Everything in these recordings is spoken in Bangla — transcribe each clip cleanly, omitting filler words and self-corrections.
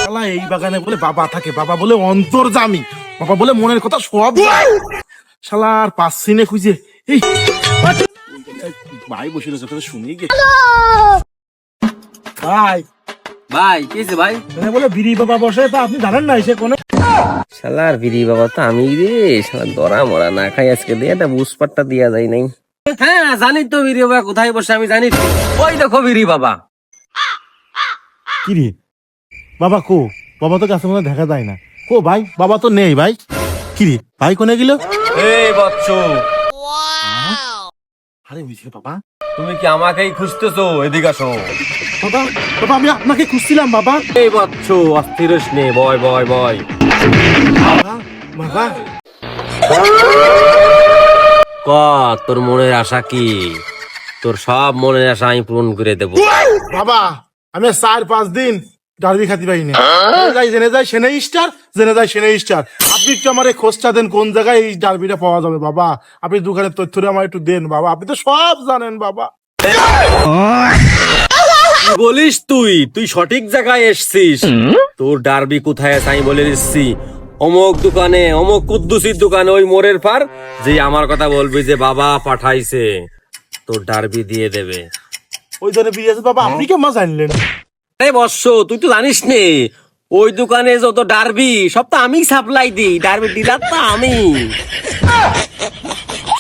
শালা এই বাগানে বলে বাবা থাকে, বাবা বলে অন্তর্যামী, বাবা বলে মনের কথা সব জানে। শালা আর পাচ্ছি না খুঁজে। এই ভাই বসে রয়েছে, তোদের শুনেই গে ভাই। ভাই কিছে ভাই? বলে বিড়ি বাবা বসে, তা আপনি জানেন না এসে কোনে? শালার বিড়ি বাবা তো আমি রে, শালা দরা মরা না খাই আজকে দিয়ে একটা বুসপাটটা দিয়া যায় নাই। হ্যাঁ জানি তো বিড়ি বাবা কোথায় বসে, আমি জানি তো। ওই দেখো বিড়ি বাবা। কি রে বাবা কো? বাবা তো কাছে মনে দেখা যায় না। কো ভাই, বাবা তো নেই ভাই। কি রে ভাই কোনে গেল? এই বাচ্চু, আরে বুঝছে বাবা, তুমি কি আমাকেই খুঁজতেছো? এদিকে আসো। বাবা বাবা আমি আপনাকে খুঁজছিলাম বাবা। এই বাচ্চু অস্থির হইস নে, বয় বয় বয়। বাবা বাবা ক তোর মনের আশা কি? তোর সব মনের আশা আমি পূরণ করে দেবো। বাবা আমি 4-5 দিন ডার্বি খাতি পাই না। যাই জেনে যাই সেনে স্টার, জেনে যাই সেনে স্টার। আপনি একটু আমার এই খোঁজটা দেন, কোন জায়গায় এই ডার্বিটা পাওয়া যাবে বাবা। আপনি দোকানের তথ্যটা আমার একটু দেন বাবা, আপনি তো সব জানেন বাবা। কি বলিস তুই? তুই সঠিক জায়গায় এসছিস। তোর ডার্বি কোথায় আছে আমি বলে দিচ্ছি। অমুক দোকানে, অমুক কুদ্দুসির দোকানে, ওই মোড়ের পার। যে আমার কথা বলবি যে বাবা পাঠাইছে, তোর ডার্বি দিয়ে দেবে। ওই ধরে বিয়ে আছে বাবা, আপনি কেমন জানলেন? এই বর্ষ তুই তো জানিস নে, ওই দোকানে যত ডার্বি সব তো আমি সাপ্লাই দিই, ডার্বি ডিলার তো আমি।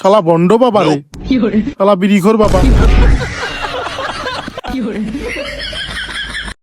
শালা বন্ড বাবা রে, শালা বিড়িখোর বাবা।